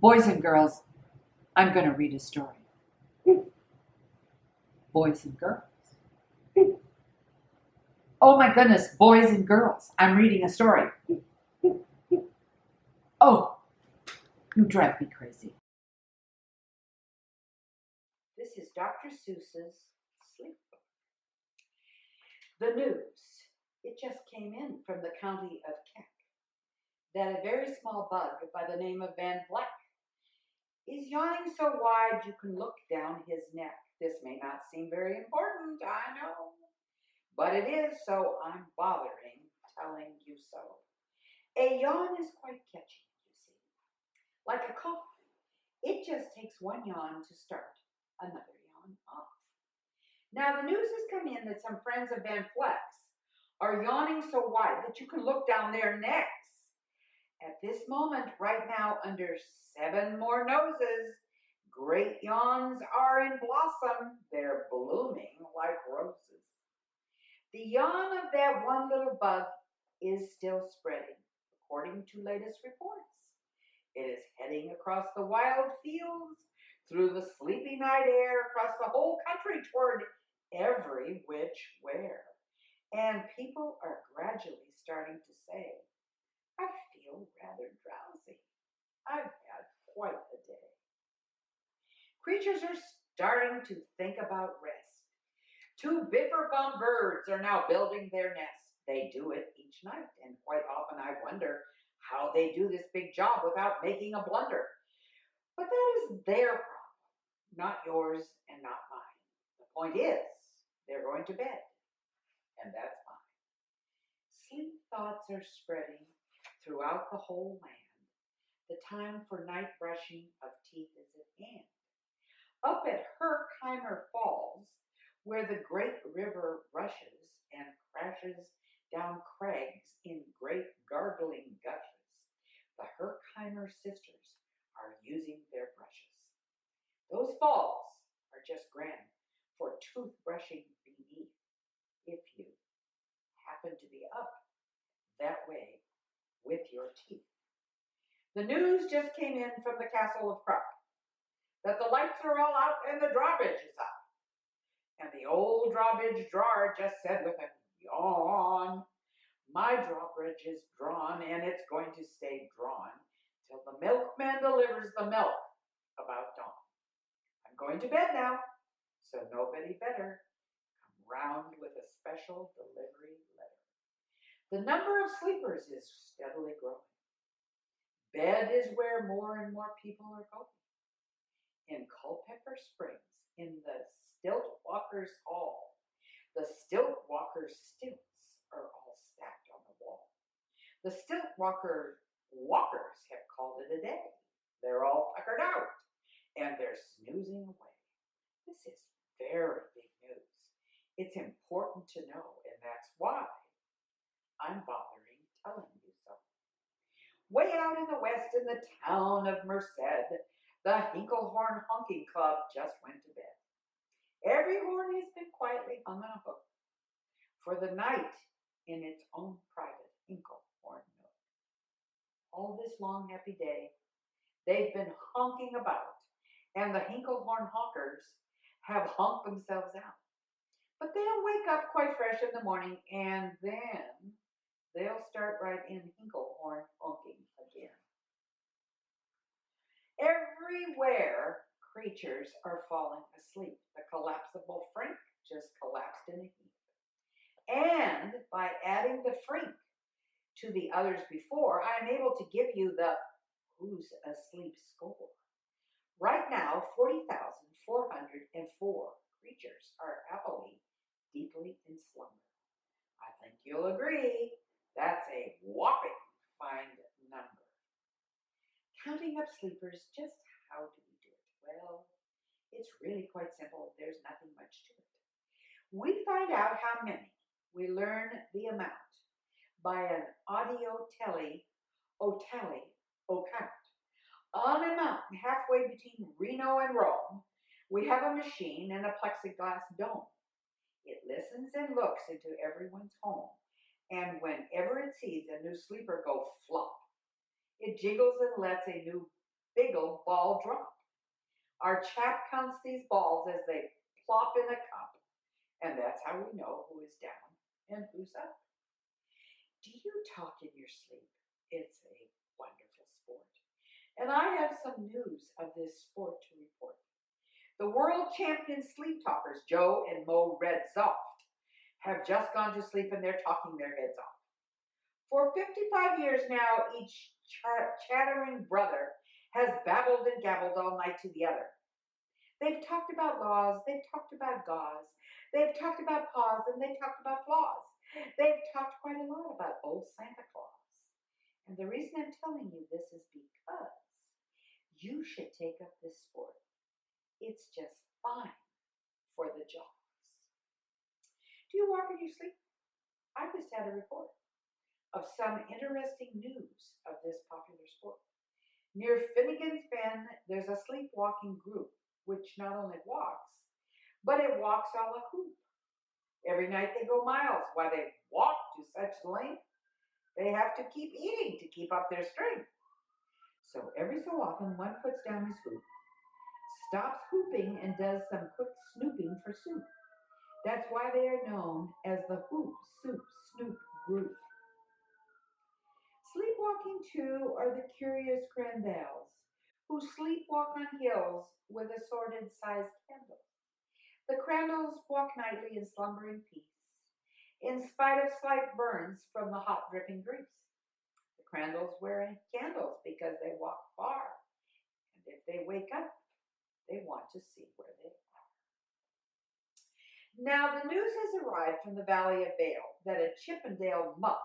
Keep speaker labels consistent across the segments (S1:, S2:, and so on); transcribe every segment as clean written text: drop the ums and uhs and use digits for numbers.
S1: Boys and girls, I'm going to read a story. Boys and girls. Oh my goodness, boys and girls, I'm reading a story. Oh, you drive me crazy. This is Dr. Seuss's Sleepwalking. The news. It just came in from the county of Kent that a very small bug by the name of Van Vleck is yawning so wide you can look down his neck. This may not seem very important, I know, but it is, so I'm bothering telling you so. A yawn is quite catchy, you see. Like a cough, it just takes one yawn to start another yawn off. Now, the news has come in that some friends of Van Vleck's are yawning so wide that you can look down their necks. At this moment, right now, under 7 more noses, great yawns are in blossom. They're blooming like roses. The yawn of that one little bug is still spreading, according to latest reports. It is heading across the wild fields, through the sleepy night air, across the whole country toward every which where. And people are gradually starting to say, I feel rather drowsy. I've had quite a day. Creatures are starting to think about rest. 2 biffer-bum birds are now building their nests. They do it each night, and quite often I wonder how they do this big job without making a blunder. But that is their problem, not yours and not mine. The point is, they're going to bed, and that's fine. Sleep thoughts are spreading throughout the whole land. The time for night brushing of teeth is at hand. Up at Herkheimer Falls, where the great river rushes and crashes down crags in great gargling gushes, the Herkheimer sisters are using their brushes. Those falls are just grand for toothbrushing beneath, if you happen to be up that way with your teeth. The news just came in from the castle of Krupp that the lights are all out and the drawbridge is up. And the old drawbridge drawer just said with a yawn, my drawbridge is drawn and it's going to stay drawn till the milkman delivers the milk about dawn. I'm going to bed now, so nobody better come round with a special delivery letter. The number of sleepers is steadily growing. Bed is where more and more people are going. In Culpeper Springs, in the Stilt Walkers Hall, the Stilt Walkers stilts are all stacked on the wall. The Stilt Walkers have called it a day. They're all tuckered out, and they're snoozing away. This is very big news. It's important to know, and that's why I'm bothering telling you so. Way out in the west, in the town of Merced, the Hinklehorn Honking Club just went to bed. Every horn has been quietly hung on a hook for the night in its own private Hinklehorn nook. All this long happy day, they've been honking about, and the Hinklehorn honkers have honked themselves out. But they'll wake up quite fresh in the morning, and then they'll start right in Hinklehorn honking again. Everywhere, creatures are falling asleep. The collapsible Frink just collapsed in a heap. And by adding the Frink to the others before, I am able to give you the Who's Asleep score. Right now, 40,404 creatures are happily, deeply in slumber. I think you'll agree that's a whopping fine number. Counting up sleepers, just how do we do it? Well, it's really quite simple. There's nothing much to it. We find out how many. We learn the amount by an audio tally count. On a mountain halfway between Reno and Rome, we have a machine and a plexiglass dome. It listens and looks into everyone's home, and whenever it sees a new sleeper go flop, it jiggles and lets a new big old ball drop. Our chap counts these balls as they plop in a cup, and that's how we know who is down and who's up. Do you talk in your sleep? It's a wonderful sport. And I have some news of this sport to report. The world champion sleep talkers, Joe and Mo Red Zoft, have just gone to sleep and they're talking their heads off. For 55 years now, each chattering brother has babbled and gabbled all night to the other. They've talked about laws, they've talked about gauze, they've talked about paws, and they've talked about flaws. They've talked quite a lot about old Santa Claus. And the reason I'm telling you this is because you should take up this sport. It's just fine for the jaws. Do you walk in your sleep? I just had a report of some interesting news of this popular sport. Near Finnegan's Bend, there's a sleepwalking group which not only walks, but it walks a la hoop. Every night they go miles. Why they walk to such length, they have to keep eating to keep up their strength. So every so often one puts down his hoop, stops hooping, and does some quick snooping for soup. That's why they are known as the Hoop Soup Snoop Group. Sleepwalking, too, are the curious Crandalls, who sleepwalk on hills with assorted sized candles. The Crandalls walk nightly in slumbering peace, in spite of slight burns from the hot dripping grease. The Crandalls wear candles because they walk far, and if they wake up, they want to see where they are. Now, the news has arrived from the Valley of Vale that a Chippendale muck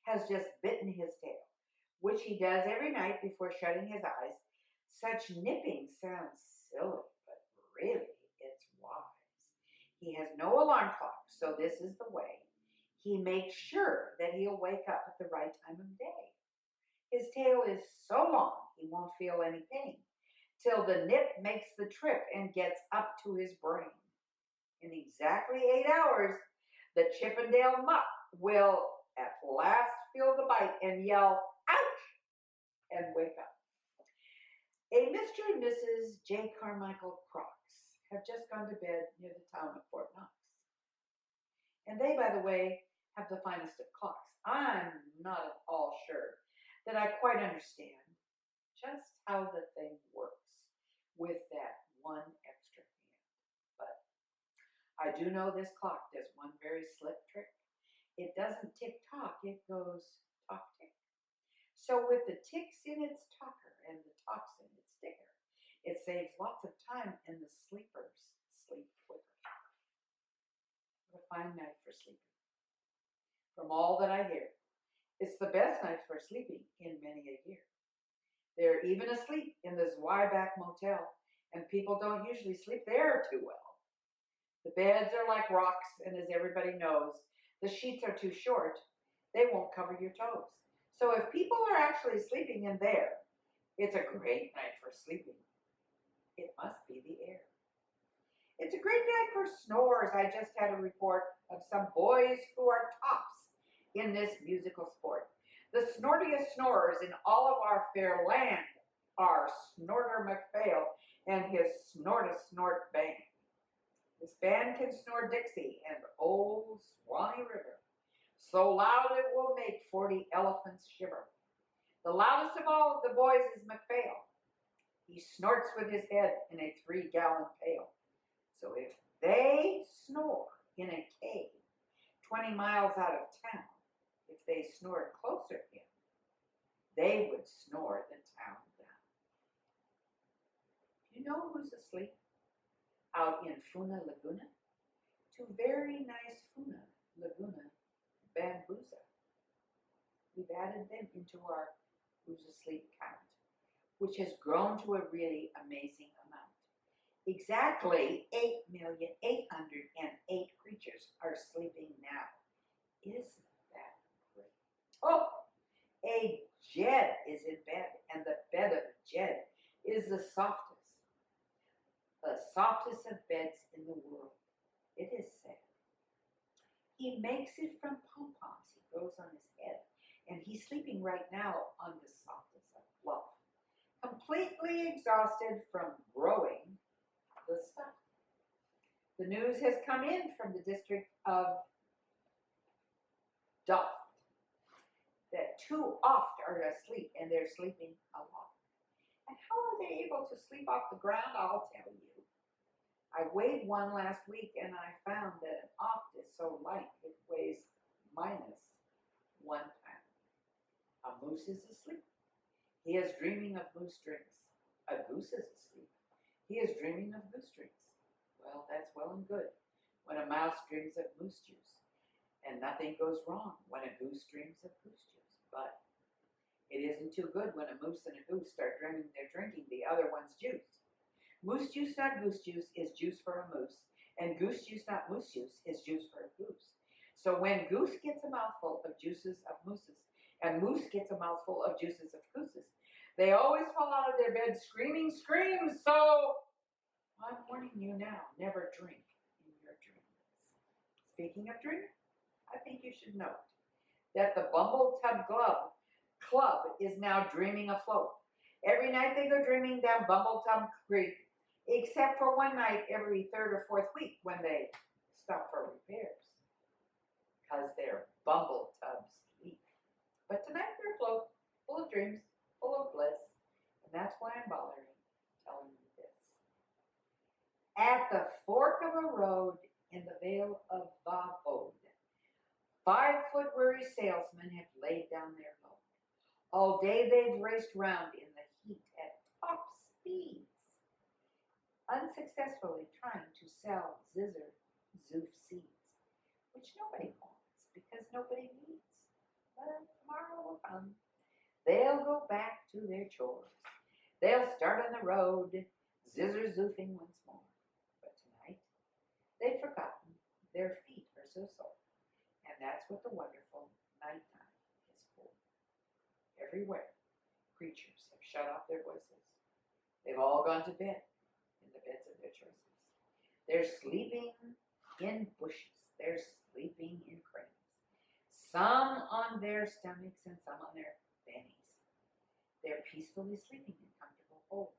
S1: has just bitten his tail, which he does every night before shutting his eyes. Such nipping sounds silly, but really it's wise. He has no alarm clock, so this is the way. He makes sure that he'll wake up at the right time of day. His tail is so long he won't feel any pain, till the nip makes the trip and gets up to his brain. In exactly 8 hours, the Chippendale muck will at last feel the bite and yell, ouch, and wake up. A Mr. and Mrs. J. Carmichael Crocs have just gone to bed near the town of Fort Knox. And they, by the way, have the finest of clocks. I'm not at all sure that I quite understand just how the thing works with that one extra hand. But I do know this clock does one very slick trick. It doesn't tick-tock, it goes tock-tick. So with the ticks in its talker and the tocks in its ticker, it saves lots of time and the sleepers sleep quicker. What a fine night for sleeping. From all that I hear, it's the best night for sleeping in many a year. They're even asleep in the Zweiback Motel, and people don't usually sleep there too well. The beds are like rocks, and as everybody knows, the sheets are too short. They won't cover your toes. So if people are actually sleeping in there, it's a great night for sleeping. It must be the air. It's a great night for snores. I just had a report of some boys who are tops in this musical sport. The snortiest snorers in all of our fair land are Snorter McPhail and his Snort band. This band can snore Dixie and Old Swanee River, so loud it will make 40 elephants shiver. The loudest of all of the boys is McPhail. He snorts with his head in a 3-gallon pail. So if they snore in a cave 20 miles out of town, if they snored closer in, they would snore the town down. You know who's asleep out in Funa Laguna? 2 very nice Funa Laguna bambusa. We've added them into our who's asleep count, which has grown to a really amazing amount. Exactly 8,808 creatures are sleeping now. Isn't that great? Oh, a jed is in bed, and the bed of a jed is the softest of beds in the world. It is said. He makes it from pom-poms he grows on his head, and he's sleeping right now on the softest of fluff. completely exhausted from growing the stuff. The news has come in from the district of Duff that too oft are asleep, and they're sleeping a lot. And how are they able to sleep off the ground? I'll tell you. I weighed one last week, and I found that an oft is so light it weighs minus 1 pound. A moose is asleep. He is dreaming of moose drinks. A goose is asleep. He is dreaming of goose drinks. Well, that's well and good when a mouse dreams of moose juice. And nothing goes wrong when a goose dreams of goose juice. But it isn't too good when a moose and a goose start dreaming they're drinking the other one's juice. Moose juice, not goose juice, is juice for a moose. And goose juice, not moose juice, is juice for a goose. So when goose gets a mouthful of juices of mooses, and moose gets a mouthful of juices of gooses, they always fall out of their bed screaming, scream. So I'm warning you now, never drink in your dreams. Speaking of drink, I think you should note that the Bumble Tub Club is now dreaming afloat. Every night they go dreaming down Bumble Tub Creek, except for one night every 3rd or 4th week when they stop for repairs, because they're Bumble Tub sleep. But tonight they're afloat, full of dreams, full of bliss, and that's why I'm bothering telling you this. At the fork of a road in the Vale of Vavode, 5-foot weary salesmen have laid down their load. All day they've raced round in the heat at top speeds, unsuccessfully trying to sell zoof seeds, which nobody wants because nobody needs. But tomorrow will come. They'll go back to their chores. They'll start on the road, zoofing once more. But tonight, they've forgotten their feet are so sore. And that's what the wonderful nighttime is for. Everywhere, creatures have shut off their voices. They've all gone to bed in the beds of their choices. They're sleeping in bushes. They're sleeping in cranes. Some on their stomachs and some on their fannies. They're peacefully sleeping in comfortable holes.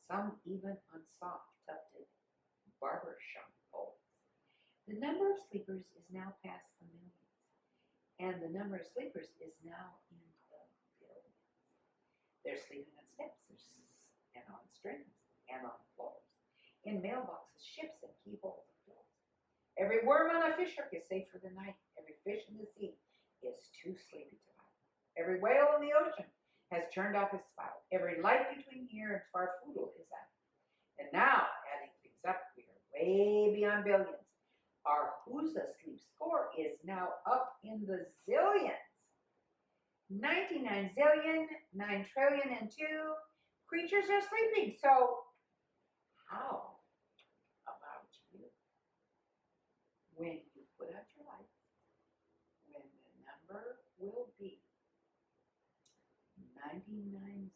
S1: Some even on soft, tufted barbershop poles. The number of sleepers is now past the millions, and the number of sleepers is now in the billions. They're sleeping on steps and on strings and on floors, in mailboxes, ships, and keyholes of doors. Every worm on a fish hook is safe for the night. Every fish in the sea is too sleepy to bite. Every whale in the ocean has turned off his spout. Every light between here and Farfoodle is out. And now, adding things up, we are way beyond billions. Our Who's Asleep score is now up in the zillions. 99 zillion, 9 trillion and 2 creatures are sleeping. So how about you? When you put out your lights, when the number will be 99